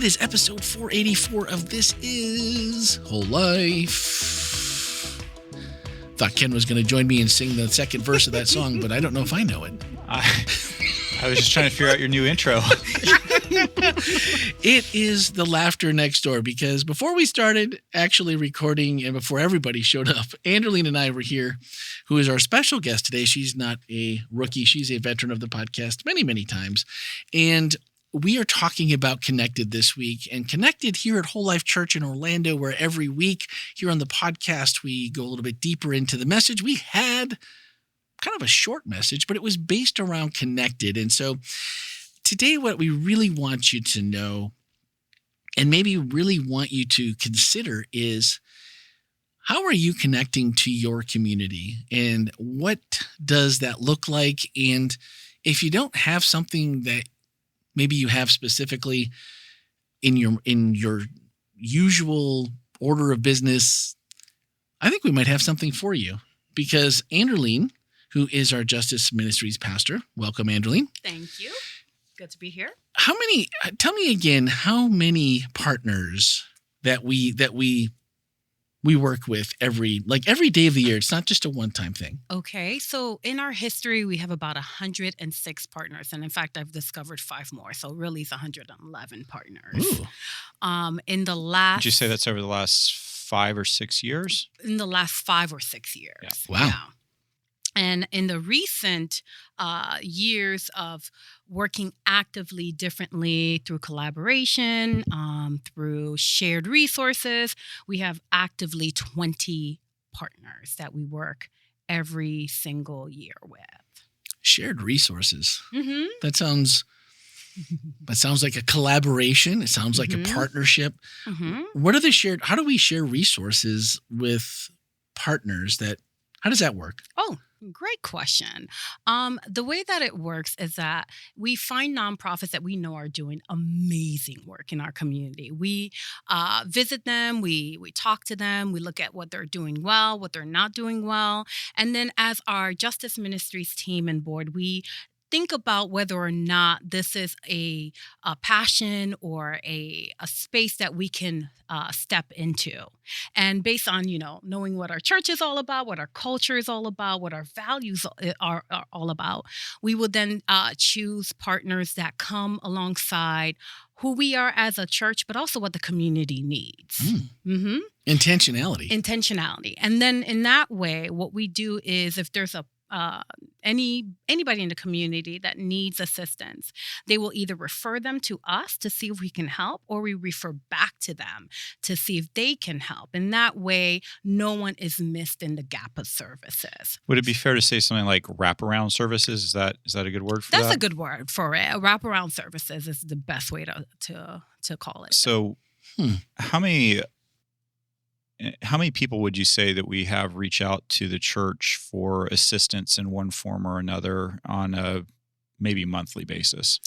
is episode 484 of This Is Whole Life. Thought Ken was going to join me and sing the second verse of that song, but I don't know if I know it. I was just trying to figure out your new intro. It is the laughter next door, because before we started actually recording and before everybody showed up, Anderline and I were here, who is our special guest today. She's not a rookie. She's a veteran of the podcast many, many times. And we are talking about Connected this week, and Connected here at Whole Life Church in Orlando, where every week here on the podcast, we go a little bit deeper into the message. We had kind of a short message, but it was based around Connected. And so today, what we really want you to know, and maybe really want you to consider, is how are you connecting to your community, and what does that look like? And if you don't have something that maybe you have specifically in your usual order of business, I think we might have something for you, because Anderline, who is our Justice Ministries pastor, welcome, Anderline. Thank you. Good to be here. Tell me again, how many partners that we work with every day of the year? It's not just a one-time thing. Okay. So in our history, we have about 106 partners. And in fact, I've discovered 5 more. So really it's 111 partners. Ooh. In the last... Did you say that's over the last 5 or 6 years? In the last 5 or 6 years. Yeah. Wow. Yeah. And in the recent years of working actively differently through collaboration, through shared resources, we have actively 20 partners that we work every single year with. Shared resources. Mm-hmm. That sounds like a collaboration. It sounds like a partnership. Mm-hmm. How do we share resources with partners? How does that work? Oh, great question. The way that it works is that we find nonprofits that we know are doing amazing work in our community. We visit them, we talk to them, we look at what they're doing well, what they're not doing well. And then as our Justice Ministries team and board, we think about whether or not this is a passion or a space that we can step into. And based on, knowing what our church is all about, what our culture is all about, what our values are all about, we will then choose partners that come alongside who we are as a church, but also what the community needs. Mm-hmm. Intentionality. And then in that way, what we do is if there's anybody in the community that needs assistance, they will either refer them to us to see if we can help, or we refer back to them to see if they can help. And that way, no one is missed in the gap of services. Would it be fair to say something like wraparound services? Is that a good word for that? That's a good word for it. Wraparound services is the best way to call it. So how many people would you say that we have reach out to the church for assistance in one form or another on a maybe monthly basis?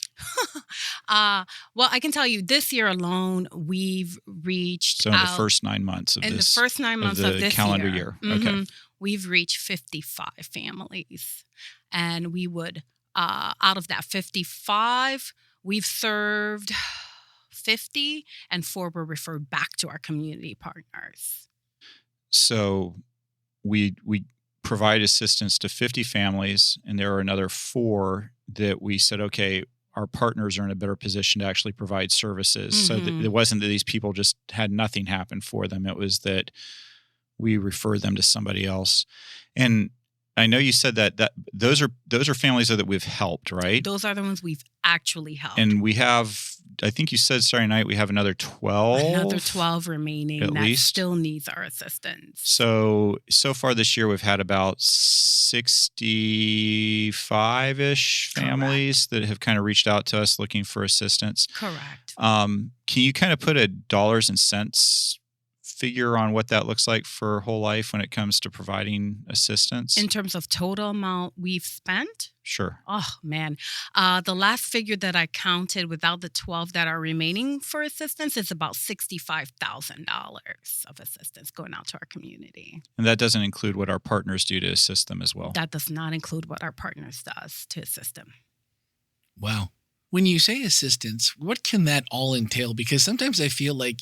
Well, I can tell you this year alone, we've reached in the first 9 months of this calendar year. Okay. We've reached 55 families. And we would, out of that 55, we've served 50, and 4 were referred back to our community partners. So we provide assistance to 50 families, and there are another 4 that we said, okay, our partners are in a better position to actually provide services. Mm-hmm. So it wasn't that these people just had nothing happen for them. It was that we referred them to somebody else. And I know you said that those are families that we've helped, right? Those are the ones we've actually helped. And we have, I think you said Saturday night, we have another 12. Another 12 remaining at that least still needs our assistance. So far this year, we've had about 65-ish families that have kind of reached out to us looking for assistance. Correct. Can you kind of put a dollars and cents figure on what that looks like for Whole Life when it comes to providing assistance? In terms of total amount we've spent? Sure. Oh, man. The last figure that I counted without the 12 that are remaining for assistance is about $65,000 of assistance going out to our community. And that doesn't include what our partners do to assist them as well? That does not include what our partners does to assist them. Wow. When you say assistance, what can that all entail? Because sometimes I feel like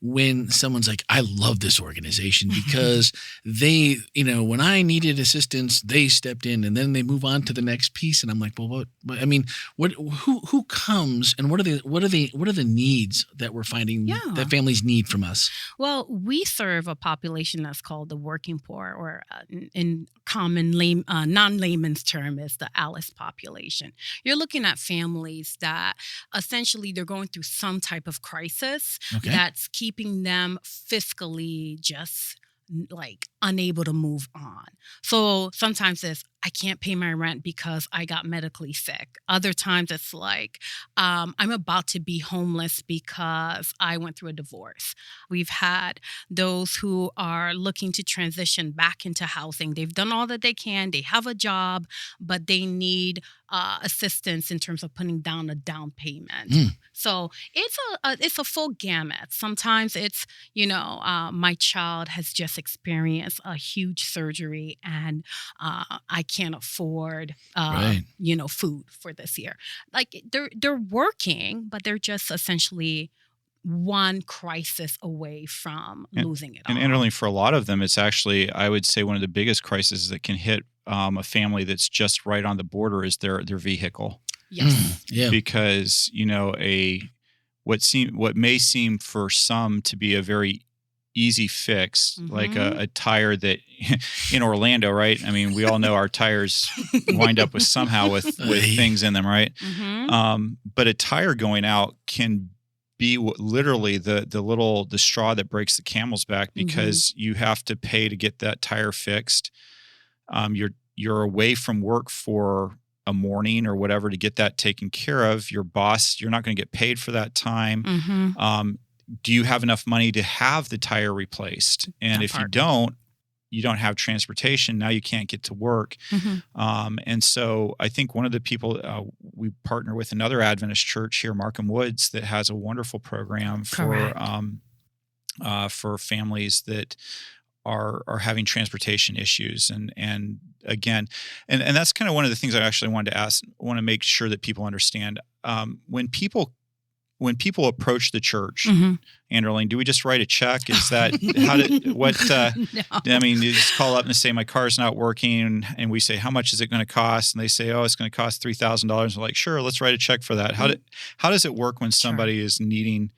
when someone's like, I love this organization because they, when I needed assistance, they stepped in, and then they move on to the next piece. And I'm like, well, I mean, who comes, and what are the needs that we're finding that families need from us? Well, we serve a population that's called the working poor, or in common non-layman's term is the Alice population. You're looking at families that essentially they're going through some type of crisis that's keeping them fiscally just like unable to move on. So sometimes it's, I can't pay my rent because I got medically sick. Other times it's like, I'm about to be homeless because I went through a divorce. We've had those who are looking to transition back into housing. They've done all that they can. They have a job, but they need assistance in terms of putting down a down payment. So it's a full gamut. Sometimes it's, my child has just experienced a huge surgery and I can't afford, food for this year. Like they're working, but they're just essentially one crisis away from losing it all. And Anderline, for a lot of them, it's actually, I would say, one of the biggest crises that can hit a family that's just right on the border is their vehicle. Yes. Yeah. Because, what may seem for some to be a very easy fix, like a tire that in Orlando, right? I mean, we all know our tires wind up with things in them, right? But a tire going out can be literally the straw that breaks the camel's back, because you have to pay to get that tire fixed. You're away from work for a morning or whatever to get that taken care of. Your boss, you're not going to get paid for that time. Do you have enough money to have the tire replaced? And if you don't have transportation, now you can't get to work. And so I think one of the people, we partner with another Adventist church here, Markham Woods, that has a wonderful program for families that are having transportation issues. And again, and that's kind of one of the things I actually wanted to want to make sure that people understand. When people approach the church, Anderline, do we just write a check? Is that No. I mean, you just call up and say, my car's not working. And we say, how much is it going to cost? And they say, it's going to cost $3,000. We're like, sure, let's write a check for that. How does it work when somebody is needing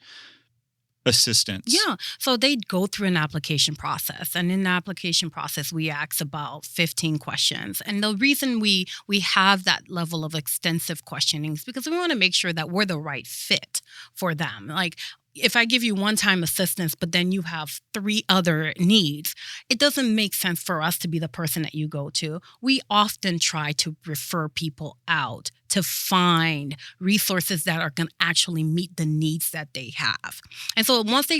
assistance? Yeah. So they go through an application process. And in the application process, we ask about 15 questions. And the reason we have that level of extensive questioning is because we want to make sure that we're the right fit for them. Like, if I give you one-time assistance, but then you have 3 other needs, it doesn't make sense for us to be the person that you go to. We often try to refer people out to find resources that are going to actually meet the needs that they have. And so once they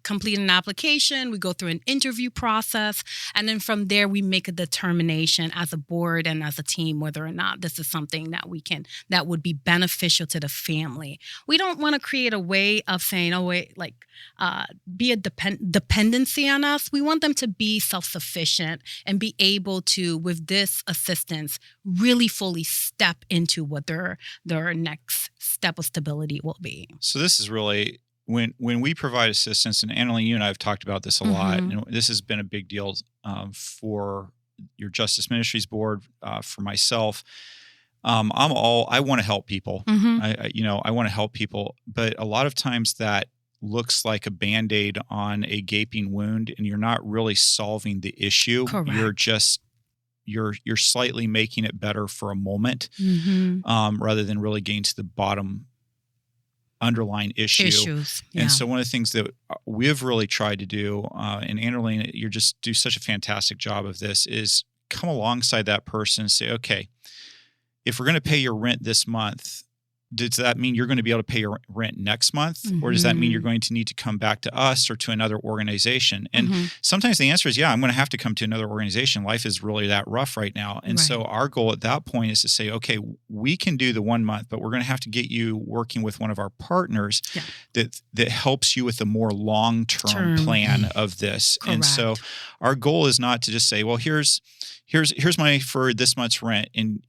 complete an application, we go through an interview process. And then from there, we make a determination as a board and as a team whether or not this is something that would be beneficial to the family. We don't want to create a way of saying, be a dependency on us. We want them to be self-sufficient and be able to, with this assistance, really fully step into what their next step of stability will be. So this is really, when we provide assistance, and Anderline, you and I have talked about this a lot, and this has been a big deal for your Justice Ministries board, for myself. I want to help people. I want to help people, but a lot of times that looks like a Band-Aid on a gaping wound, and you're not really solving the issue. Correct. You're slightly making it better for a moment, rather than really getting to the bottom underlying issues. Yeah. And so one of the things that we've really tried to do, and Anderline, you just do such a fantastic job of this, is come alongside that person and say, okay, if we're going to pay your rent this month, does that mean you're going to be able to pay your rent next month? Or does that mean you're going to need to come back to us or to another organization? And sometimes the answer is, I'm going to have to come to another organization. Life is really that rough right now. And so our goal at that point is to say, okay, we can do the 1 month, but we're going to have to get you working with one of our partners that helps you with a more long-term plan of this. Correct. And so our goal is not to just say, well, here's money for this month's rent. And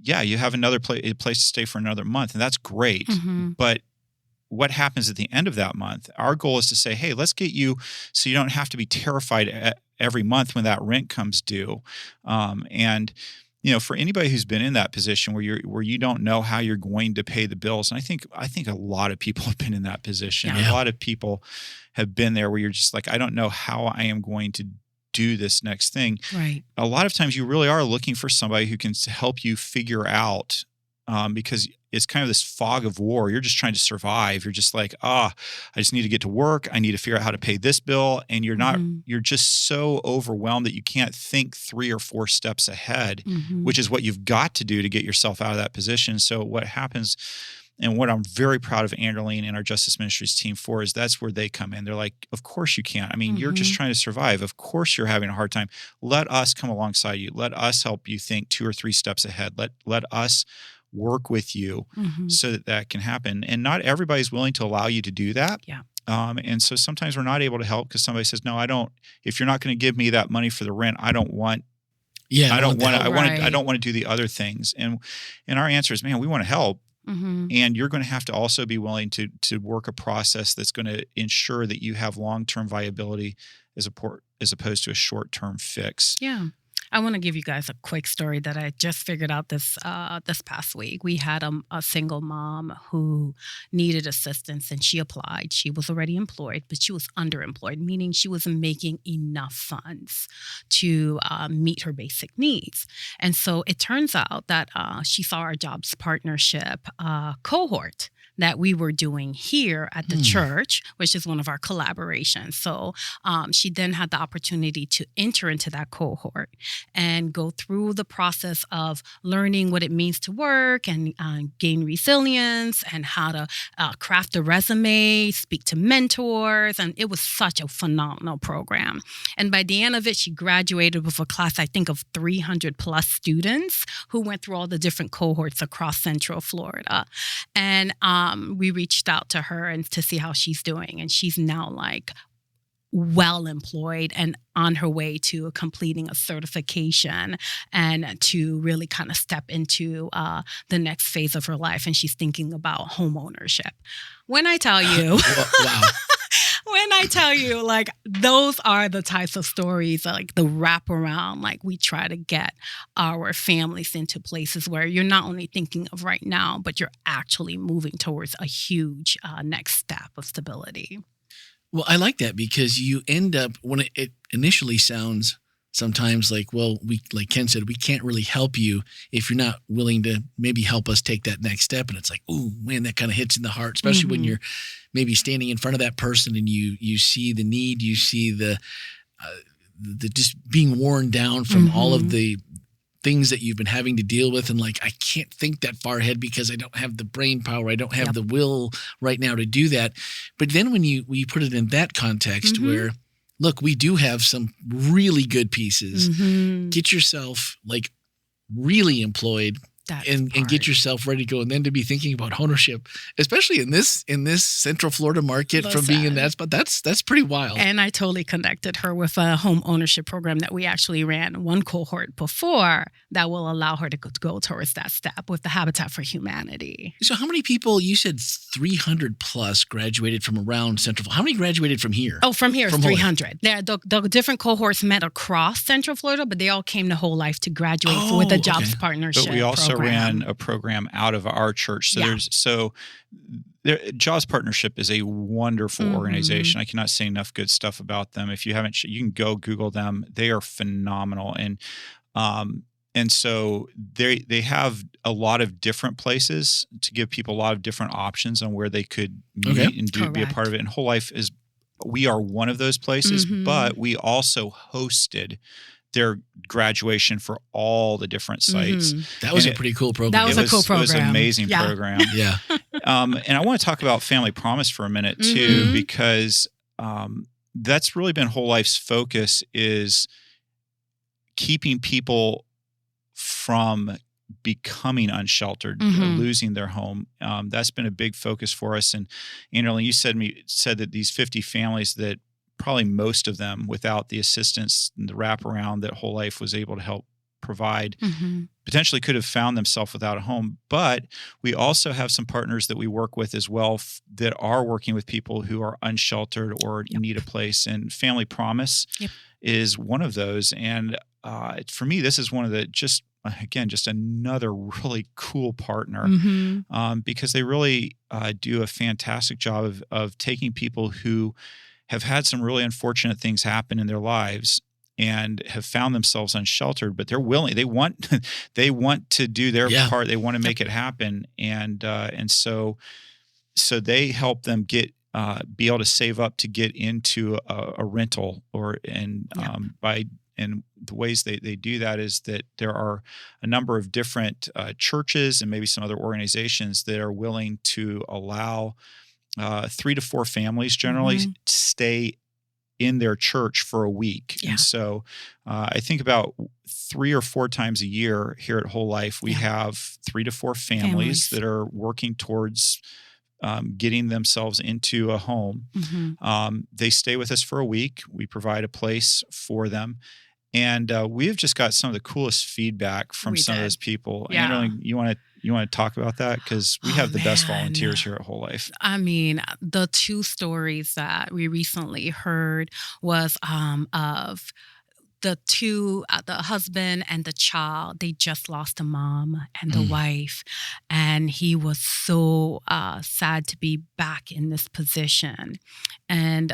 yeah, you have another a place to stay for another month, and that's great. Mm-hmm. But what happens at the end of that month? Our goal is to say, hey, let's get you so you don't have to be terrified every month when that rent comes due. And for anybody who's been in that position where you don't know how you're going to pay the bills, and I think a lot of people have been in that position. Yeah. A lot of people have been there where you're just like, I don't know how I am going to do this next thing. Right. A lot of times you really are looking for somebody who can help you figure out, because it's kind of this fog of war. You're just trying to survive. You're just like, I just need to get to work. I need to figure out how to pay this bill. And you're just so overwhelmed that you can't think 3 or 4 steps ahead, which is what you've got to do to get yourself out of that position. So what happens, and what I'm very proud of Anderline and our Justice Ministries team for, is that's where they come in. They're like, of course you can't. I mean, you're just trying to survive. Of course you're having a hard time. Let us come alongside you. Let us help you think 2 or 3 steps ahead. Let us work with you so that can happen. And not everybody's willing to allow you to do that. Yeah. And so sometimes we're not able to help because somebody says, no, I don't, if you're not going to give me that money for the rent, I don't want, I don't want to do the other things. And our answer is, man, we want to help. And you're going to have to also be willing to work a process that's going to ensure that you have long-term viability as opposed to a short-term fix. Yeah. I want to give you guys a quick story that I just figured out this past week. We had a single mom who needed assistance, and she applied. She was already employed, but she was underemployed, meaning she wasn't making enough funds to meet her basic needs. And so it turns out that she saw our jobs partnership cohort that we were doing here at the church, which is one of our collaborations. So she then had the opportunity to enter into that cohort and go through the process of learning what it means to work and gain resilience and how to craft a resume, speak to mentors. And it was such a phenomenal program. And by the end of it, she graduated with a class, I think, of 300 plus students who went through all the different cohorts across Central Florida. And we reached out to her and to see how she's doing. And she's now like well employed and on her way to completing a certification and to really kind of step into the next phase of her life. And she's thinking about home ownership. When I tell you, Wow. when I tell you, like, those are the types of stories, like the wraparound, like we try to get our families into places where you're not only thinking of right now, but you're actually moving towards a huge next step of stability. Well, I like that because you end up, when it initially sounds sometimes like, well, like Ken said, we can't really help you if you're not willing to maybe help us take that next step. And it's like, oh man, that kind of hits in the heart, especially when you're maybe standing in front of that person and you see the need, you see the just being worn down from all of the things that you've been having to deal with. And like, I can't think that far ahead because I don't have the brain power. I don't have the will right now to do that. But then when you put it in that context where, look, we do have some really good pieces. Get yourself like really employed and get yourself ready to go. And then to be thinking about ownership, especially in this Central Florida market. Listen, from being in that spot, that's pretty wild. And I totally connected her with a home ownership program that we actually ran one cohort before that will allow her to go towards that step with the Habitat for Humanity. So how many people, you said 300 plus graduated from around Central Florida. How many graduated from here? Oh, from here is 300. The different cohorts met across Central Florida, but they all came to WholeLife to graduate with a jobs partnership. But we also ran a program out of our church. So Jaws Partnership is a wonderful organization. I cannot say enough good stuff about them. If you haven't, you can go Google them. They are phenomenal. And so they have a lot of different places to give people a lot of different options on where they could meet and be a part of it. And WholeLife we are one of those places, but we also hosted their graduation for all the different sites. That was a pretty cool program. That was a cool program. It was an amazing program. Yeah. And I want to talk about Family Promise for a minute too, because that's really been WholeLife's focus, is keeping people from becoming unsheltered, losing their home. That's been a big focus for us. And Anderline, you said that these 50 families, that probably most of them, without the assistance and the wraparound that WholeLife was able to help provide Mm-hmm. potentially could have found themselves without a home. But we also have some partners that we work with as well that are working with people who are unsheltered or need a place. And Family Promise is one of those. And for me, this is one of the just another really cool partner because they really do a fantastic job of taking people who have had some really unfortunate things happen in their lives and have found themselves unsheltered, but they're willing. They want to do their part. They want to make it happen, and so they help them get be able to save up to get into a rental and the ways they do that is that there are a number of different churches and maybe some other organizations that are willing to allow 3 to 4 families generally to stay in their church for a week. And so I think about 3 or 4 times a year here at WholeLife, we have 3 to 4 families that are working towards getting themselves into a home. They stay with us for a week. We provide a place for them. And we've just got some of the coolest feedback from some of those people. Anderline, you want to talk about that? Because we have the best volunteers here at WholeLife. I mean, the 2 stories that we recently heard was of the 2, the husband and the child. They just lost a mom and the wife, and he was so sad to be back in this position. And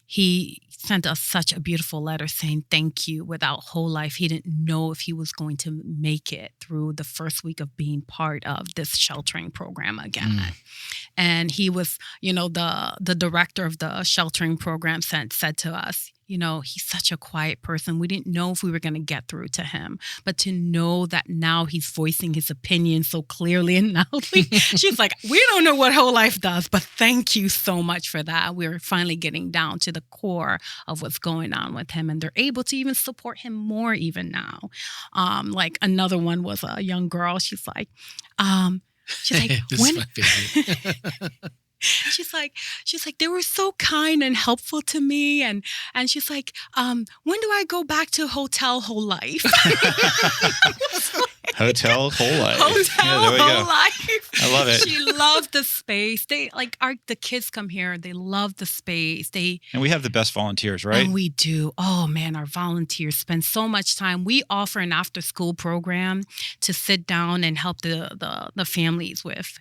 he sent us such a beautiful letter saying thank you. Without WholeLife, he didn't know if he was going to make it through the first week of being part of this sheltering program again. And he was, the director of the sheltering program said to us, he's such a quiet person. We didn't know if we were going to get through to him. But to know that now he's voicing his opinion so clearly and loudly, she's like, we don't know what WholeLife does, but thank you so much for that. We're finally getting down to the core of what's going on with him. And they're able to even support him more even now. Like another one was a young girl. She's like, this is my favorite. She's like, they were so kind and helpful to me. And she's like, when do I go back to Hotel WholeLife? Hotel WholeLife. Hotel WholeLife. I love it. She loved the space. They the kids come here. They love the space. And we have the best volunteers, right? And we do. Oh man, our volunteers spend so much time. We offer an after-school program to sit down and help the families with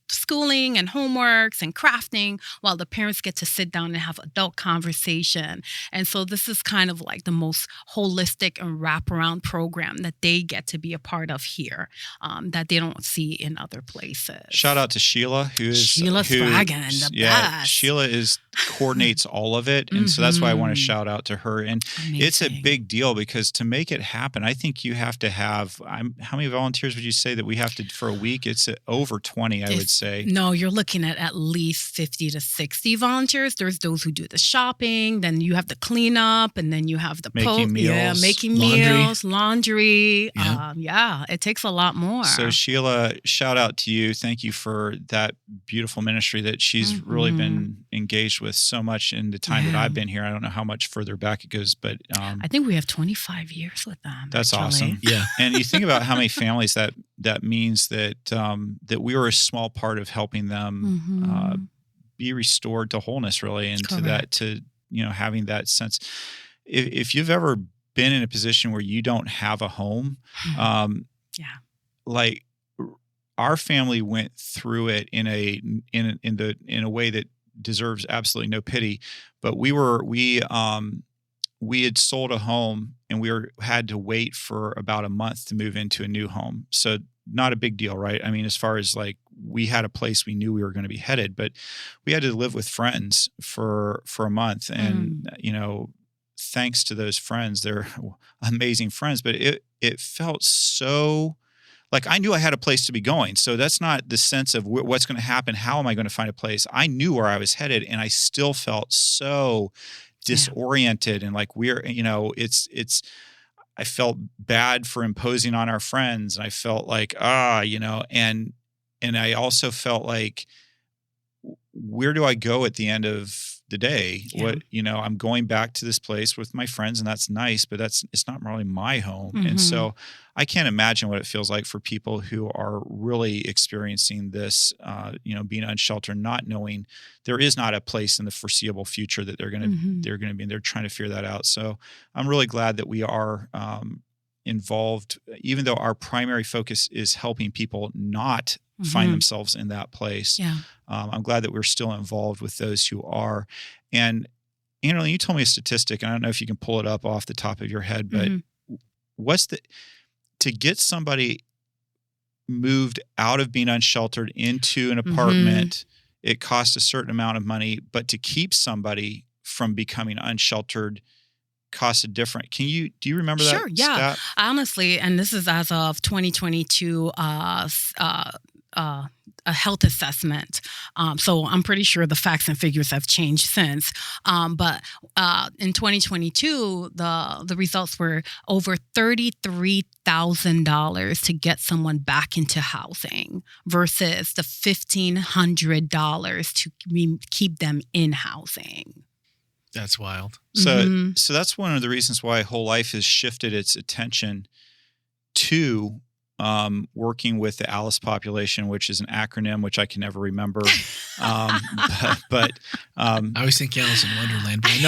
schooling and homeworks and crafting, while the parents get to sit down and have adult conversation. And so this is kind of like the most holistic and wraparound program that they get to be a part of here, that they don't see in other places. Shout out to Sheila, Sheila Spragan, the best. Sheila coordinates all of it, and so that's why I want to shout out to her. And it's a big deal because to make it happen, I think you have to have. How many volunteers would you say that we have to for a week? It's over 20, I would say. No, you're looking at least 50 to 60 volunteers. There's those who do the shopping, then you have the cleanup, and then you have the making meals, laundry. It takes a lot more. So Sheila, shout out to you. Thank you for that beautiful ministry that she's really been engaged with so much in the time that I've been here. I don't know how much further back it goes, but I think we have 25 years with them. That's actually. Awesome. Yeah. And you think about how many families that means that we were a small part of helping them be restored to wholeness, really, and to having that sense. If you've ever been in a position where you don't have a home, like our family went through it in a way that deserves absolutely no pity. But we had sold a home and had to wait for about a month to move into a new home. So not a big deal, right? I mean, as far as like we had a place we knew we were going to be headed, but we had to live with friends for a month. And, thanks to those friends, they're amazing friends, but it felt so like I knew I had a place to be going. So that's not the sense of what's going to happen. How am I going to find a place? I knew where I was headed, and I still felt so disoriented and like I felt bad for imposing on our friends. And I felt like, and I also felt like, where do I go at the end of the day. Yeah. I'm going back to this place with my friends, and that's nice, but it's not really my home. And so I can't imagine what it feels like for people who are really experiencing this, being unsheltered, not knowing there is not a place in the foreseeable future that they're going to be, and they're trying to figure that out. So I'm really glad that we are involved, even though our primary focus is helping people not find themselves in that place. Yeah. I'm glad that we're still involved with those who are. And Anderline, you told me a statistic, and I don't know if you can pull it up off the top of your head, but to get somebody moved out of being unsheltered into an apartment, it costs a certain amount of money, but to keep somebody from becoming unsheltered costs a different. Do you remember that? Sure. Yeah. Stat? Honestly, and this is as of 2022, a health assessment. So I'm pretty sure the facts and figures have changed since. But in 2022, the results were over $33,000 to get someone back into housing versus the $1,500 to keep them in housing. That's wild. So that's one of the reasons why WholeLife has shifted its attention to working with the ALICE population, which is an acronym which I can never remember. But I always think Alice in Wonderland, but I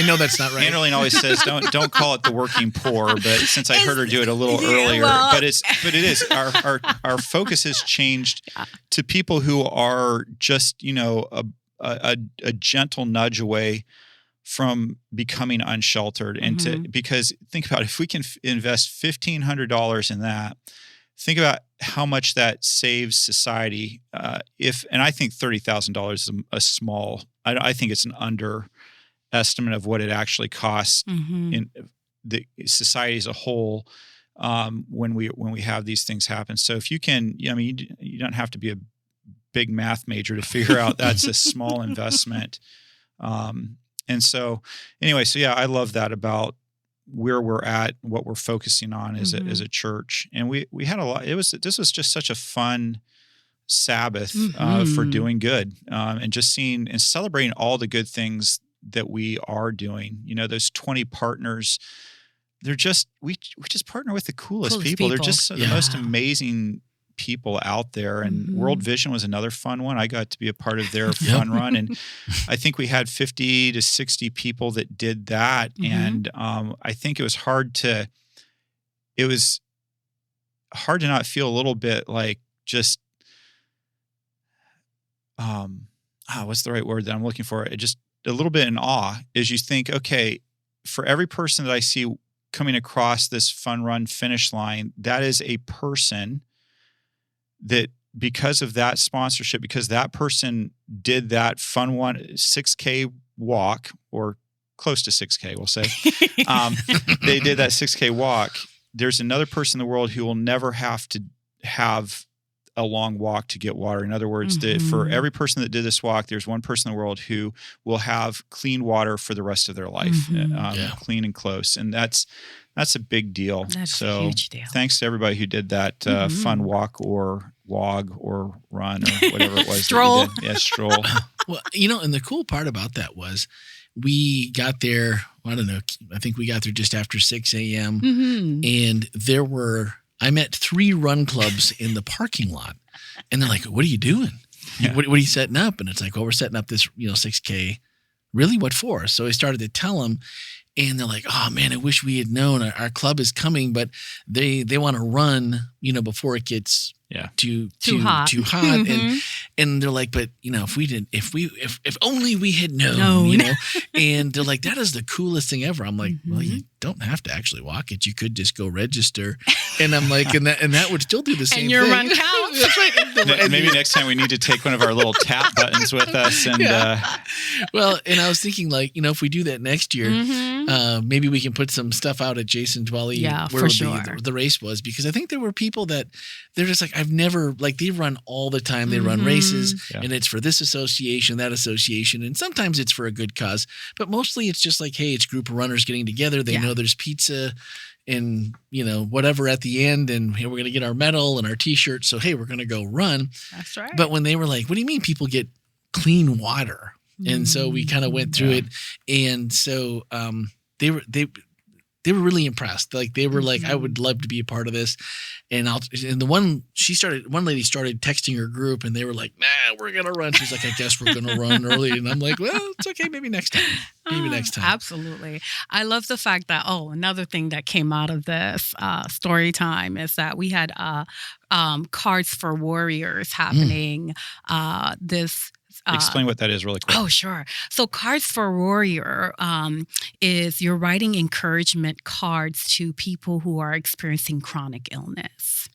know that's not right. Anderline always says don't call it the working poor, but since I heard her do it a little earlier, but it is our focus has changed to people who are just a gentle nudge away from becoming unsheltered, and because think about it, if we can invest $1,500 in that, think about how much that saves society. And I think $30,000 is a small. I think it's an underestimate of what it actually costs in the society as a whole when we have these things happen. So if you can, you don't have to be a big math major to figure out that's a small investment. And so anyway, I love that about where we're at, what we're focusing on as a church. And we had a lot, this was just such a fun Sabbath for doing good, and just seeing and celebrating all the good things that we are doing. Those 20 partners, we just partner with the coolest people. They're just the most amazing people out there. And World Vision was another fun one. I got to be a part of their fun run, and I think we had 50 to 60 people that did that. And I think it was hard to not feel a little bit like just what's the right word that I'm looking for? Just a little bit in awe as you think, okay, for every person that I see coming across this fun run finish line, that is a person that because of that sponsorship, because that person did that fun 6K walk, or close to 6K, we'll say, they did that 6K walk. There's another person in the world who will never have to have a long walk to get water. In other words, for every person that did this walk, there's one person in the world who will have clean water for the rest of their life, clean and close. And that's a big deal. That's a huge deal. Thanks to everybody who did that fun walk or log or run or whatever it was. Stroll. That you did. Yeah, stroll. Well, and the cool part about that was we got there, I don't know, I think we got there just after 6 a.m. And I met 3 run clubs in the parking lot. And they're like, what are you doing? Yeah. What are you setting up? And it's like, well, we're setting up this, 6K. Really? What for? So I started to tell them, and they're like, oh man, I wish we had known our club is coming, but they want to run, before it gets too hot. And they're like, but if only we had known, and they're like, that is the coolest thing ever. I'm like, well, you don't have to actually walk it. You could just go register. And I'm like, and that would still do the same and your thing. run counts. That's right. And maybe next time we need to take one of our little tap buttons with us. And well, and I was thinking, like, if we do that next year, maybe we can put some stuff out at Jason's Valley where the race was, because I think there were people that they're just like, I've never, like, they run all the time. They run races, and it's for this association, that association, and sometimes it's for a good cause, but mostly it's just like, hey, it's a group of runners getting together. They know there's pizza and whatever at the end, and hey, we're going to get our medal and our t-shirt, so hey, we're going to go run. That's right. But when they were like, what do you mean people get clean water? And so we kind of went through it. And so they were really impressed. Like they were like, I would love to be a part of this. And one lady started texting her group and they were like, nah, we're going to run. She's like, I guess we're going to run early. And I'm like, well, it's okay. Maybe next time. Absolutely. I love the fact that, another thing that came out of this story time is that we had Cards for Warriors happening this Explain what that is really quick. Oh, sure. So Cards for Warrior is you're writing encouragement cards to people who are experiencing chronic illness.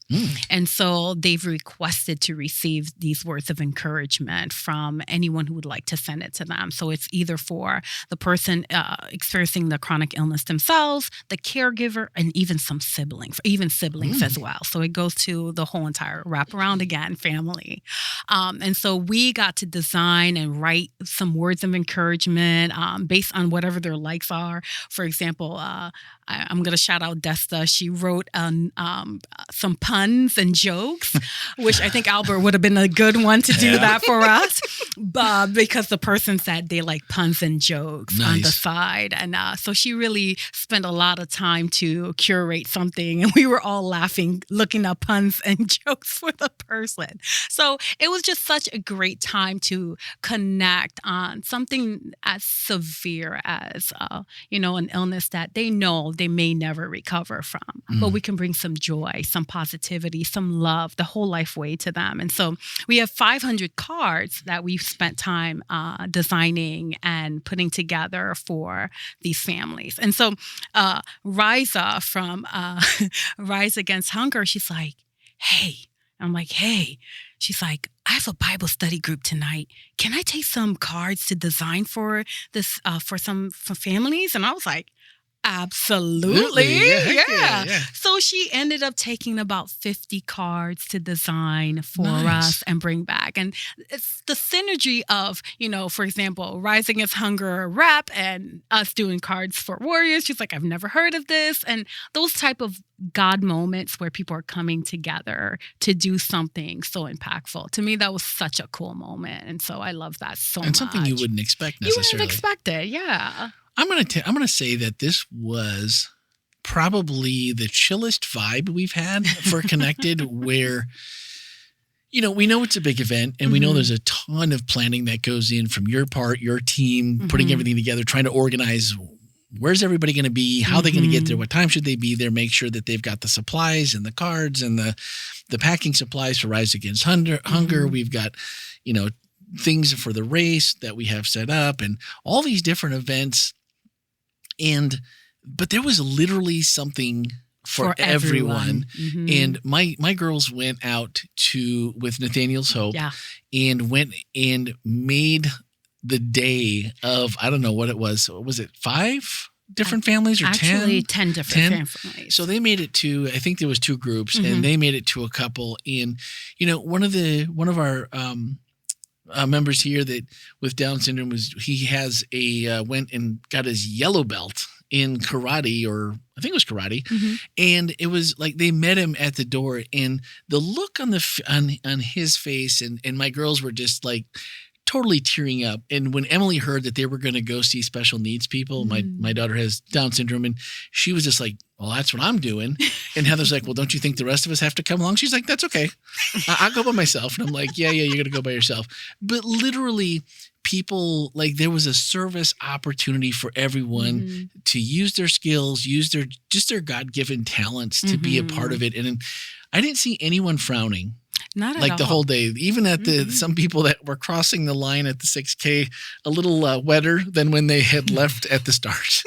And so they've requested to receive these words of encouragement from anyone who would like to send it to them. So it's either for the person experiencing the chronic illness themselves, the caregiver, and even siblings as well. So it goes to the whole entire wraparound again family. And so we got to design and write some words of encouragement based on whatever their likes are. For example, I'm going to shout out Desta. She wrote some puns and jokes, which I think Albert would have been a good one to do that for us, because the person said they like puns and jokes on the side. And so she really spent a lot of time to curate something, and we were all laughing, looking up puns and jokes for the person. So it was just such a great time to connect on something as severe as, an illness that they know they may never recover from. But we can bring some joy, some positivity, some love, the whole life way to them. And so we have 500 cards that we've spent time designing and putting together for these families. And so Riza from Rise Against Hunger, she's like, hey. I'm like, hey. She's like, I have a Bible study group tonight. Can I take some cards to design for this for families? And I was like, absolutely. Yeah. So she ended up taking about 50 cards to design for us and bring back. And it's the synergy of, for example, Rise Against Hunger rep and us doing Cards for Warriors. She's like, I've never heard of this. And those type of God moments where people are coming together to do something so impactful. To me, that was such a cool moment. And so I love that so much. And something you wouldn't expect necessarily. You wouldn't expect it, yeah. I'm gonna say that this was probably the chillest vibe we've had for Connected, where we know it's a big event and we know there's a ton of planning that goes in from your part, your team, putting everything together, trying to organize where's everybody going to be, how are they going to get there, what time should they be there, make sure that they've got the supplies and the cards and the packing supplies for Rise Against Hunger. We've got, things for the race that we have set up and all these different events. But there was literally something for everyone. And my girls went out with Nathaniel's Hope and went and made the day of, I don't know what it was. Was it 5 different families or 10? Actually, 10 different families. So they made it to, I think there was 2 groups and they made it to a couple. And, one of our members here that with Down syndrome he has went and got his yellow belt in karate, or I think it was karate. And it was like they met him at the door and the look on his face and my girls were just like totally tearing up. And when Emily heard that they were going to go see special needs people, my daughter has Down syndrome, and she was just like, well, that's what I'm doing. And Heather's like, well, don't you think the rest of us have to come along? She's like, that's okay. I'll go by myself. And I'm like, yeah, you're going to go by yourself. But literally people, like there was a service opportunity for everyone to use their skills, use their God-given talents to be a part of it. And I didn't see anyone frowning. Not at all. The whole day, even at some people that were crossing the line at the 6K a little wetter than when they had left at the start.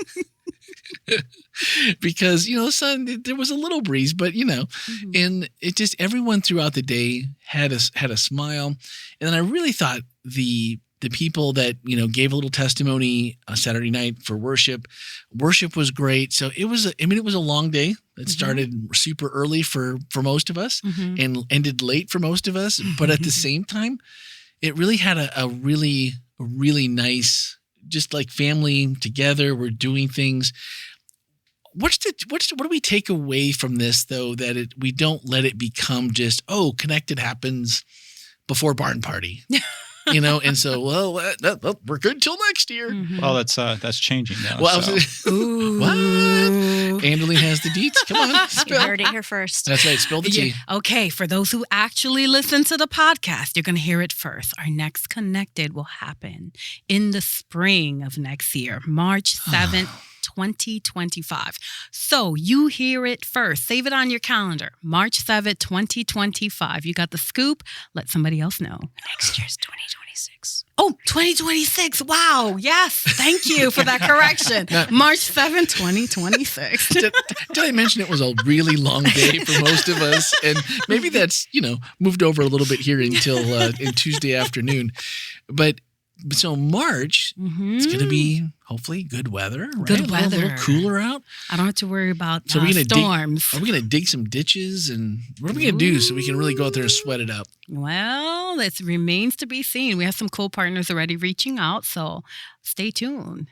Because, there was a little breeze, but, and it just, everyone throughout the day had a smile. And then I really thought the people that, gave a little testimony Saturday night for worship was great. So it was a long day. It started super early for most of us and ended late for most of us. But at the same time, it really had a really, really nice, just like family together. We're doing things. What do we take away from this though, that we don't let it become just, Connected happens before barn party? And so, we're good till next year. Mhm. Well, that's changing now. Well, so. Ooh. what? Anderline has the deets. Come on, You spill. heard it here first. That's right. Spill the tea. Yeah. Okay, for those who actually listen to the podcast, you're going to hear it first. Our next Connected will happen in the spring of next year, March 7th. 2025. So you hear it first. Save it on your calendar. March 7th, 2025. You got the scoop. Let somebody else know. Next year's 2026. Oh, 2026. Wow. Yes. Thank you for that correction. March 7th, 2026. Did I mention it was a really long day for most of us? And maybe that's, moved over a little bit here until in Tuesday afternoon. But so March, it's going to be hopefully good weather, right? Good weather. A little cooler out. I don't have to worry about So we're gonna storms. Are we going to dig some ditches? And what are we going to do so we can really go out there and sweat it up? Well, it remains to be seen. We have some cool partners already reaching out, so stay tuned.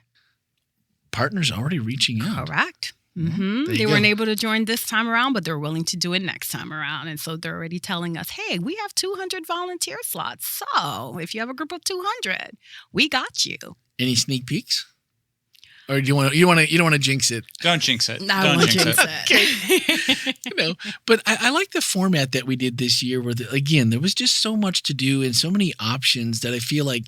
Partners already reaching out. Correct. There you They go. weren't able to join this time around, but they're willing to do it next time around. And so they're already telling us, hey, we have 200 volunteer slots. So if you have a group of 200, we got you. Any sneak peeks? Or do you don't want to jinx it? Don't jinx it. I Don't won't jinx it. it. But I like the format that we did this year where, again, there was just so much to do and so many options that I feel like,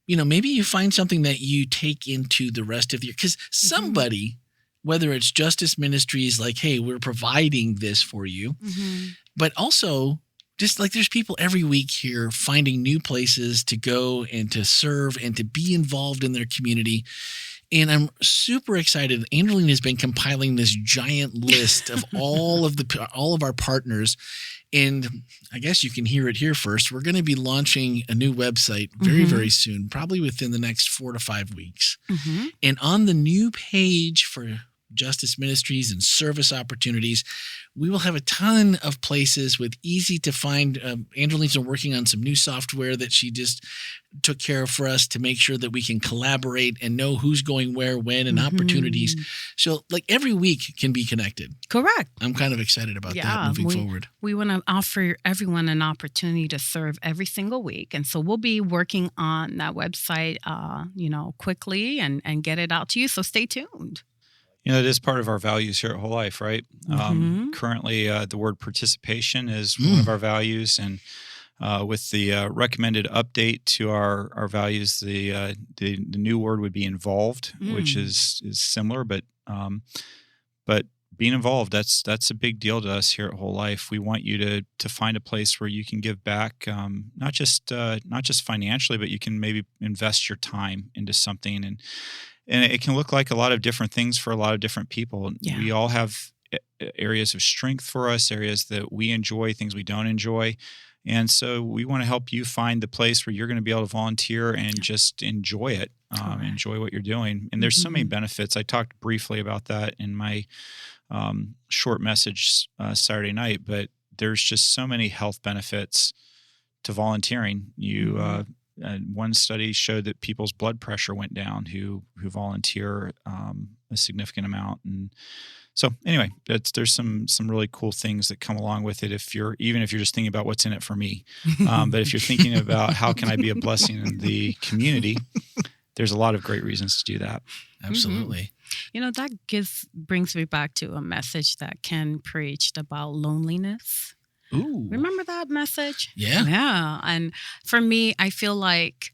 maybe you find something that you take into the rest of the year. Because somebody, whether it's Justice Ministries, like, hey, we're providing this for you, but also just like there's people every week here finding new places to go and to serve and to be involved in their community. And I'm super excited. Anderline has been compiling this giant list of all of our partners. And I guess you can hear it here first. We're going to be launching a new website very, very soon, probably within the next 4 to 5 weeks. And on the new page for Justice Ministries and service opportunities, we will have a ton of places with easy to find. Anderline's been working on some new software that she just took care of for us to make sure that we can collaborate and know who's going where, when, and opportunities. So like every week can be connected. Correct. I'm kind of excited about that moving forward. We want to offer everyone an opportunity to serve every single week. And so we'll be working on that website, quickly and get it out to you. So stay tuned. It is part of our values here at WholeLife, right? Currently, the word participation is one of our values, and with the recommended update to our values, the new word would be involved, which is similar, but being involved, that's a big deal to us here at WholeLife. We want you to find a place where you can give back, not just financially, but you can maybe invest your time into something, and it can look like a lot of different things for a lot of different people. Yeah. We all have areas of strength for us, areas that we enjoy, things we don't enjoy. And so we want to help you find the place where you're going to be able to volunteer and just enjoy it, enjoy what you're doing. And there's so many benefits. I talked briefly about that in my short message Saturday night, but there's just so many health benefits to volunteering. One study showed that people's blood pressure went down who volunteer a significant amount, and so anyway, there's some really cool things that come along with it. Even if you're just thinking about what's in it for me, but if you're thinking about how can I be a blessing in the community, there's a lot of great reasons to do that. Absolutely. That brings me back to a message that Ken preached about loneliness. Ooh. Remember that message? Yeah. Yeah. And for me, I feel like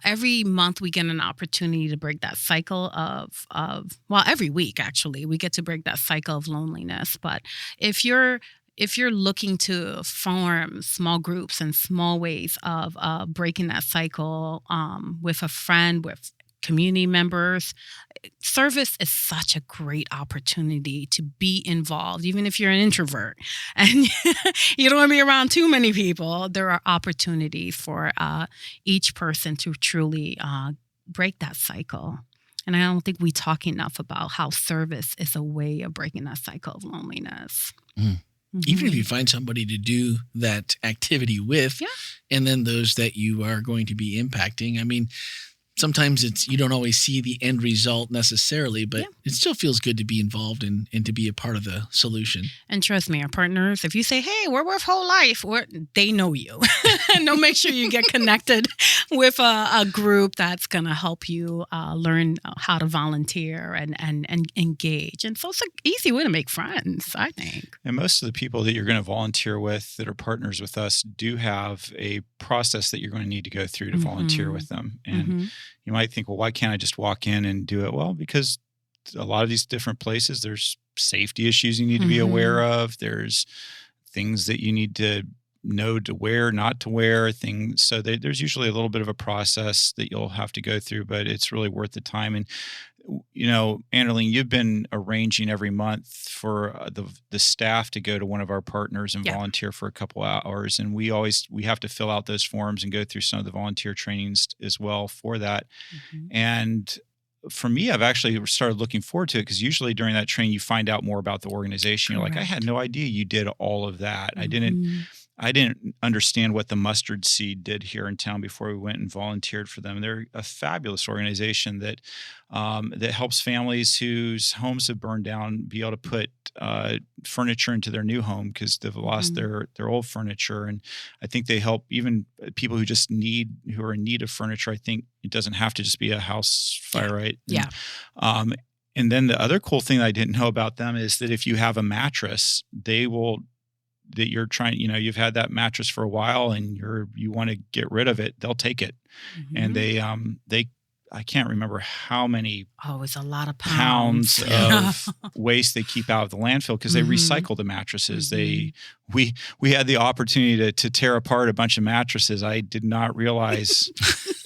every month we get an opportunity to break that cycle of every week, actually, we get to break that cycle of loneliness. But if you're looking to form small groups and small ways of breaking that cycle with a friend, with community members, service is such a great opportunity to be involved, even if you're an introvert and you don't want to be around too many people. There are opportunities for each person to truly break that cycle. And I don't think we talk enough about how service is a way of breaking that cycle of loneliness. Even if you find somebody to do that activity with, and then those that you are going to be impacting. I mean, sometimes you don't always see the end result necessarily, but Yeah. it still feels good to be involved and to be a part of the solution. And trust me, our partners, if you say, hey, we're with WholeLife, they know you. And they'll make sure you get connected with a group that's going to help you learn how to volunteer and engage. And so it's an easy way to make friends, I think. And most of the people that you're going to volunteer with that are partners with us do have a process that you're going to need to go through to volunteer with them. And you might think, well, why can't I just walk in and do it? Well, because a lot of these different places, there's safety issues you need to be aware of. There's things that you need to know to wear, not to wear things. So there's usually a little bit of a process that you'll have to go through, but it's really worth the time. And Anderline, you've been arranging every month for the staff to go to one of our partners and volunteer for a couple hours. And we have to fill out those forms and go through some of the volunteer trainings as well for that. And for me, I've actually started looking forward to it because usually during that training, you find out more about the organization. You're like, I had no idea you did all of that. I didn't understand what the Mustard Seed did here in town before we went and volunteered for them. They're a fabulous organization that helps families whose homes have burned down be able to put furniture into their new home because they've lost their old furniture. And I think they help even people who are in need of furniture. I think it doesn't have to just be a house fire, right? Yeah. And then the other cool thing that I didn't know about them is that if you have a mattress, that you're trying, you've had that mattress for a while and you want to get rid of it, they'll take it. And I can't remember how many it's a lot of pounds of waste they keep out of the landfill because they recycle the mattresses. We had the opportunity to tear apart a bunch of mattresses. I did not realize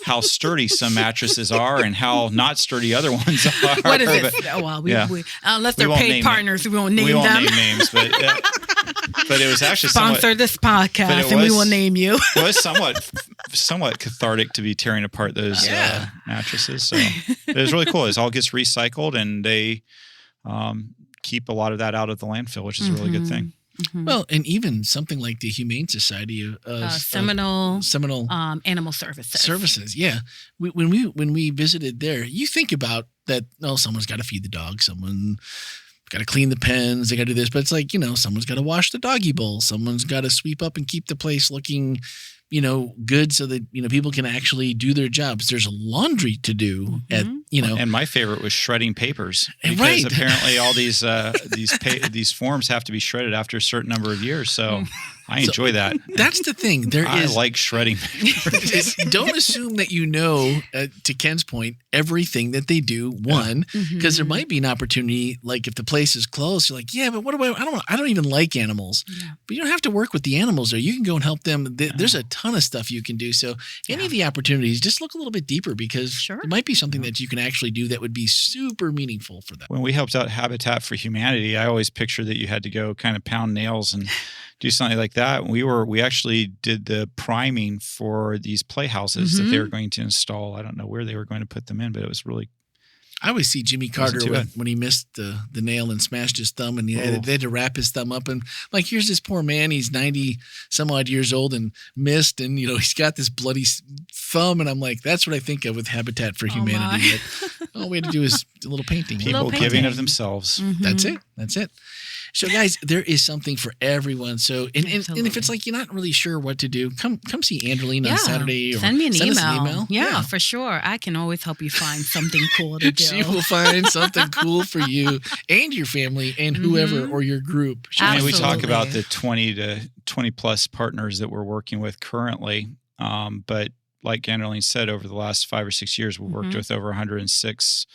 how sturdy some mattresses are and how not sturdy other ones are. What is it? Unless they're paid partners, we won't name them. We won't name names, but it was actually sponsor this podcast, and we will name you. It was somewhat cathartic to be tearing apart those mattresses. So it was really cool. It all gets recycled, and they keep a lot of that out of the landfill, which is a really good thing. Well, and even something like the Humane Society of Seminole Animal Services. Yeah, when we visited there, you think about that. Oh, someone's got to feed the dog. Someone got to clean the pens. They got to do this, but it's like someone's got to wash the doggy bowl. Someone's got to sweep up and keep the place looking good so that people can actually do their jobs. There's laundry to do And my favorite was shredding papers because apparently all these forms have to be shredded after a certain number of years. So I enjoy that. That's the thing. I like shredding papers. Don't assume that to Ken's point, everything that they do. Because there might be an opportunity, like if the place is closed, you're like, but what do I don't even like animals. Yeah. But you don't have to work with the animals there. You can go and help them. There's a ton of stuff you can do. So any of the opportunities, just look a little bit deeper because it might be something that you can actually do that would be super meaningful for them. When we helped out Habitat for Humanity, I always picture that you had to go kind of pound nails and do something like that. We actually did the priming for these playhouses that they were going to install. I don't know where they were going to put them in, but it was really. I always see Jimmy Carter when he missed the nail and smashed his thumb, and they had to wrap his thumb up. And like, here's this poor man. He's 90 some odd years old and missed, and he's got this bloody thumb. And I'm like, that's what I think of with Habitat for Humanity. All we had to do is a little painting. People giving of themselves. That's it. So, guys, there is something for everyone. So, and if it's like you're not really sure what to do, come see Anderline on Saturday. Or send me an email. email. Yeah, for sure. I can always help you find something cool to do. She will find something cool for you and your family and whoever or your group. And we talk about the 20 to 20 plus partners that we're working with currently. But like Anderline said, over the last 5 or 6 years, we've worked with over 106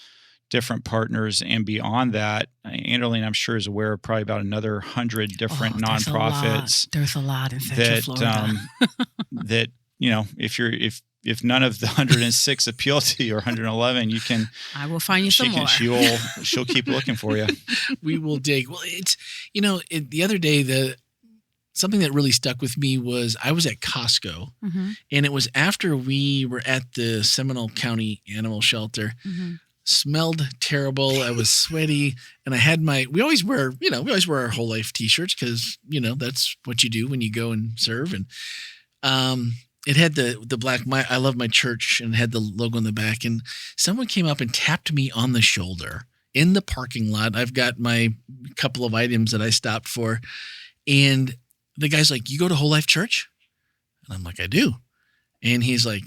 different partners, and beyond that, Anderline, I'm sure, is aware of probably about another 100 different nonprofits. There's a lot in Central Florida. That if none of the 106 appeal to you or 111, I will find you some more. She'll keep looking for you. We will dig. Well, it's the other day something that really stuck with me was I was at Costco, and it was after we were at the Seminole County Animal Shelter. Smelled terrible. I was sweaty, and I had we always wear our WholeLife t-shirts because that's what you do when you go and serve. And it had the black, I love my church, and it had the logo in the back. And someone came up and tapped me on the shoulder in the parking lot. I've got my couple of items that I stopped for. And the guy's like, "You go to WholeLife Church?" And I'm like, "I do." And he's like,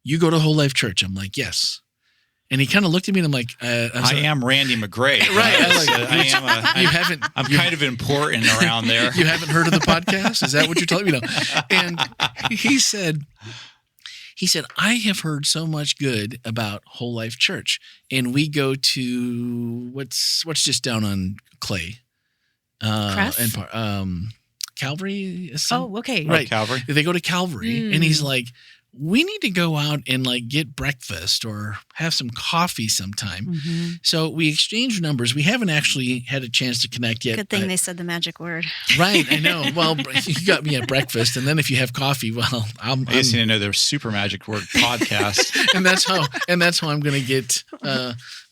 "You go to WholeLife Church?" I'm like, "Yes." And he kind of looked at me and I'm like, I am Randy McGray. Right. I'm kind of important around there. You haven't heard of the podcast? Is that what you're telling me? No. And he said, "I have heard so much good about WholeLife Church. And we go to what's just down on Clay. Crest? And Calvary. Okay. Right. Calvary. They go to Calvary. And he's like, "We need to go out and like get breakfast or have some coffee sometime." Mm-hmm. So we exchanged numbers. We haven't actually had a chance to connect yet. Good thing they said the magic word. Right, I know. Well, you got me at breakfast, and then if you have coffee, well, I guess you didn't know there was super magic word podcast. and that's how I'm going to get.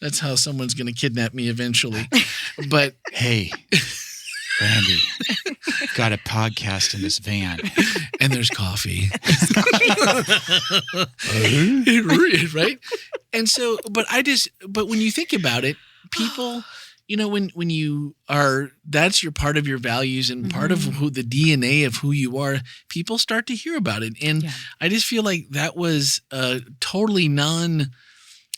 That's how someone's going to kidnap me eventually. But hey, Randy, got a podcast in this van. And there's coffee. Right? And so, but when you think about it, people, when you are, that's your part of your values and part of who the DNA of who you are, people start to hear about it. And I just feel like that was totally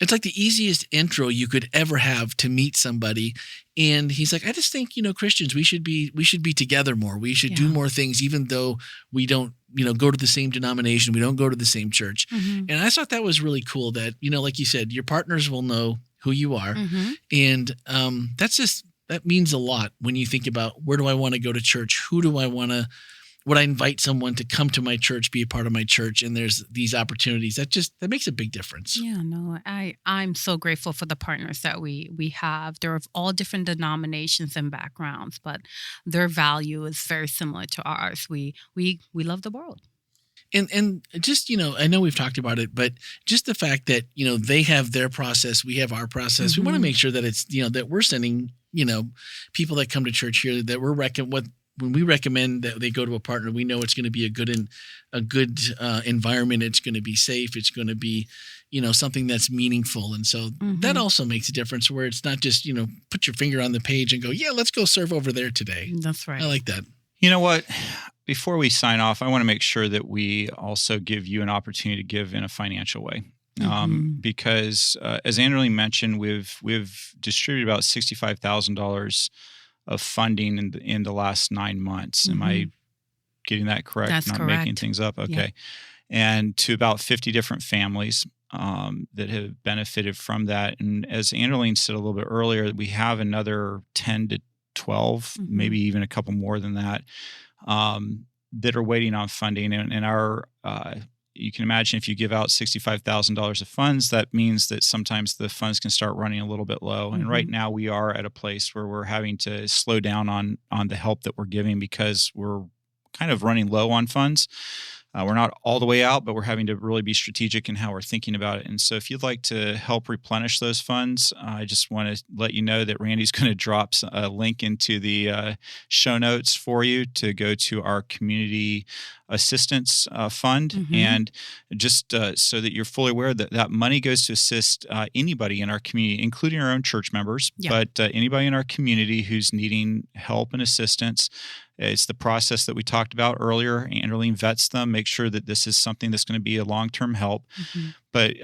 it's like the easiest intro you could ever have to meet somebody. And he's like, "I just think, Christians, we should be together more. We should do more things, even though we don't, go to the same denomination. We don't go to the same church." Mm-hmm. And I thought that was really cool that, like you said, your partners will know who you are. Mm-hmm. And that means a lot when you think about, where do I want to go to church? Who do I want to, would I invite someone to come to my church, be a part of my church? And there's these opportunities that makes a big difference. Yeah, no, I'm so grateful for the partners that we have. They're of all different denominations and backgrounds, but their value is very similar to ours. We love the world. And just, I know we've talked about it, but just the fact that, they have their process, we have our process. We want to make sure that it's, that we're sending, people that come to church here, that when we recommend that they go to a partner, we know it's going to be a good environment. It's going to be safe. It's going to be, something that's meaningful. And so that also makes a difference, where it's not just, put your finger on the page and go, "Yeah, let's go serve over there today." That's right. I like that. You know what? Before we sign off, I want to make sure that we also give you an opportunity to give in a financial way. Because as Anderline mentioned, we've distributed about $65,000 of funding in the last 9 months. Am I getting that correct? That's Not correct. making things up? Okay. Yeah. And to about 50 different families that have benefited from that. And as Anderline said a little bit earlier, we have another 10 to 12, maybe even a couple more than that, that are waiting on funding. And our you can imagine, if you give out $65,000 of funds, that means that sometimes the funds can start running a little bit low. And right now we are at a place where we're having to slow down on the help that we're giving, because we're kind of running low on funds. We're not all the way out, but we're having to really be strategic in how we're thinking about it. And so if you'd like to help replenish those funds, I just want to let you know that Randy's going to drop a link into the show notes for you to go to our community assistance fund. And just so that you're fully aware that that money goes to assist anybody in our community, including our own church members, but anybody in our community who's needing help and assistance. It's the process that we talked about earlier. Anderline vets them, make sure that this is something that's going to be a long-term help. But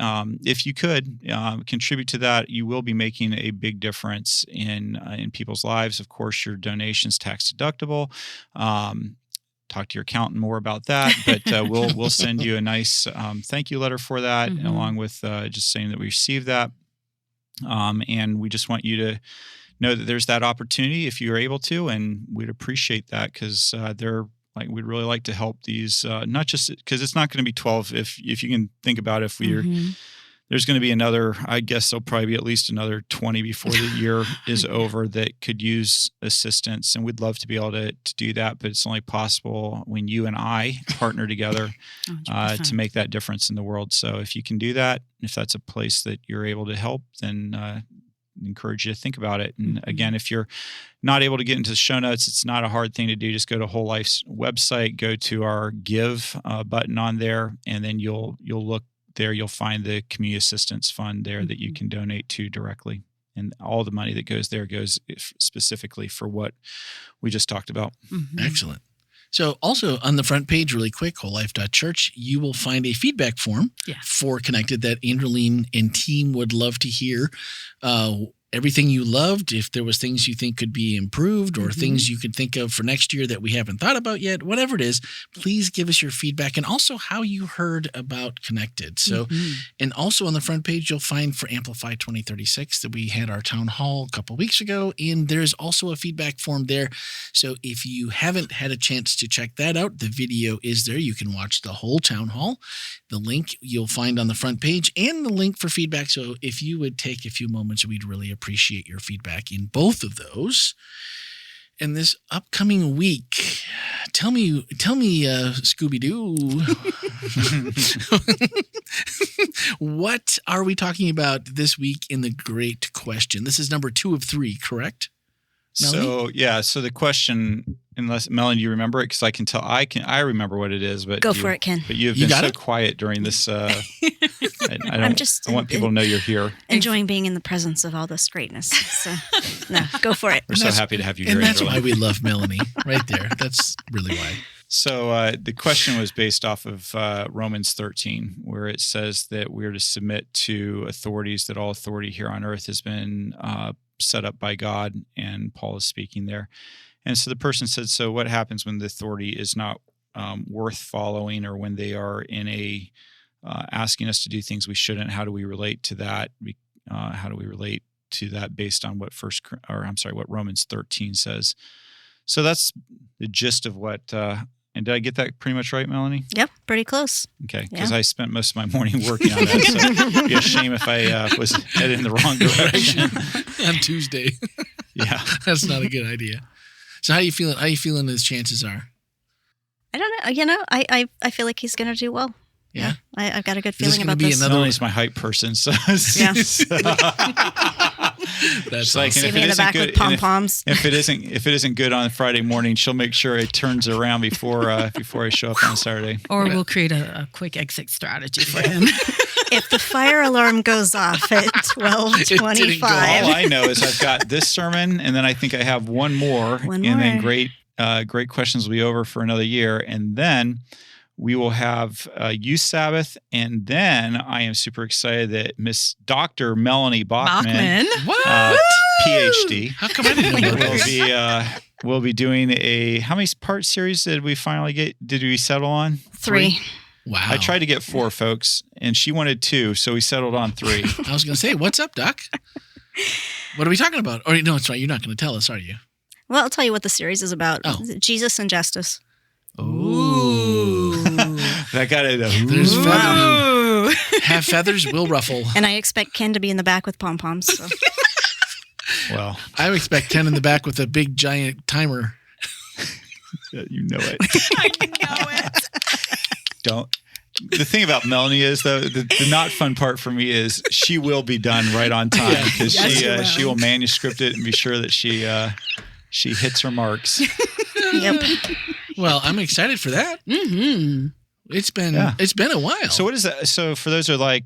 if you could contribute to that, you will be making a big difference in people's lives. Of course, your donation's tax deductible. Talk to your accountant more about that, but we'll send you a nice thank you letter for that, along with just saying that we received that. And we just want you to know that there's that opportunity if you're able to, and we'd appreciate that, because we'd really like to help these, not just because it's not going to be 12. If you can think about if there's going to be another, I guess there'll probably be at least another 20 before the year is over that could use assistance. And we'd love to be able to do that, but it's only possible when you and I partner together to make that difference in the world. So if you can do that, if that's a place that you're able to help, then encourage you to think about it. And Mm-hmm. again, if you're not able to get into the show notes, it's not a hard thing to do. Just go to WholeLife's website, go to our Give button on there, and then you'll look there. You'll find the Community Assistance Fund there that you can donate to directly. And all the money that goes there goes specifically for what we just talked about. Mm-hmm. Excellent. So also on the front page, really quick, wholelife.church, you will find a feedback form for Connected that Anderline and team would love to hear. Everything you loved, if there was things you think could be improved or things you could think of for next year that we haven't thought about yet, whatever it is, please give us your feedback and also how you heard about Connected. So, and also on the front page, you'll find for Amplify 2036 that we had our town hall a couple weeks ago, and there's also a feedback form there. So if you haven't had a chance to check that out, the video is there. You can watch the whole town hall. The link you'll find on the front page and the link for feedback. So if you would take a few moments, we'd really appreciate your feedback in both of those. And this upcoming week, tell me, Scooby-Doo, what are we talking about this week in the Great Question? This is number 2 of 3, correct? Melanie? So the question, unless Melanie, you remember it? Because I can tell, I remember what it is, but Go for it, Ken. But you have You been got so it? quiet during this. I want people to know you're here. Enjoying being in the presence of all this greatness. So, no, go for it. We're so happy to have you And here. that's Anderline. why we love Melanie right there. That's really why. So the question was based off of Romans 13, where it says that we're to submit to authorities, that all authority here on earth has been set up by God, and Paul is speaking there. And so the person said, so what happens when the authority is not worth following, or when they are in a asking us to do things we shouldn't? How do we relate to that? How do we relate to that based on what what Romans 13 says? So that's the gist of what. And did I get that pretty much right, Melanie? Yep, pretty close. Okay, because I spent most of my morning working on that, so it'd be a shame if I was headed in the wrong direction. On Tuesday. Yeah. That's not a good idea. So how you feeling? How you feeling his chances are? I don't know. You know, I feel like he's going to do well. Yeah? I've got a good Is this feeling gonna about be this. another- Melanie's my hype person, so Yeah. That's like, awesome. See if me it in the isn't back good- with pom-poms. if it isn't good on Friday morning, she'll make sure it turns around before I show up on Saturday. Or we'll create a quick exit strategy for him. If the fire alarm goes off at All 12:25, I know is I've got this sermon, and then I think I have one more, One and then more. great questions will be over for another year, and then we will have Youth Sabbath, and then I am super excited that Miss Dr. Melanie Bachman, What? PhD, How come I didn't know this? will be doing how many part series did we finally get? Did we settle on? 3. Wow. I tried to get 4, folks, and she wanted 2, so we settled on 3. I was going to say, what's up, Doc? What are we talking about? Or no, it's right. You're not going to tell us, are you? Well, I'll tell you what the series is about. Oh. Jesus and justice. Ooh. That got it. There's feathers. Have feathers will ruffle. And I expect Ken to be in the back with pom-poms. So. Well, I would expect Ken in the back with a big giant timer. you know it. I know it. Don't. The thing about Melanie is, though, the not fun part for me is she will be done right on time, because Yes, she will manuscript it and be sure that she hits her marks. Yep. Well, I'm excited for that. Mm-hmm. It's been a while. So what is that? So for those who are like,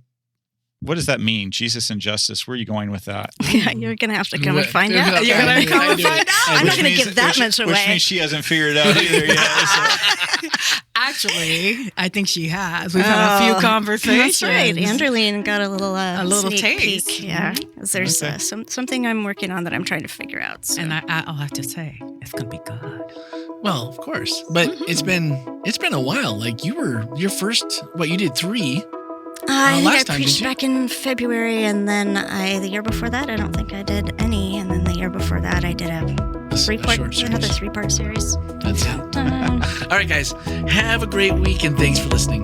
what does that mean? Jesus and justice. Where are you going with that? Yeah, you're going to have to come and find Yeah, out. you're gonna Okay. come and find out. I'm not Which going to means- give that much Which away. means she hasn't figured it out either yet. So. Actually, I think she has. We've had a few conversations. That's right. Anderline got a little little sneak taste. peek. Yeah. There's Okay. something I'm working on that I'm trying to figure out. So. And I'll have to say, it's going to be good. well, of course, but it's been a while. Like your first, you did 3. I think last I time, preached didn't you? back in February, and then the year before that, I don't think I did any. And then the year before that, I did A short another series. 3-part series. That's it. Dun. All right, guys, have a great week and thanks for listening.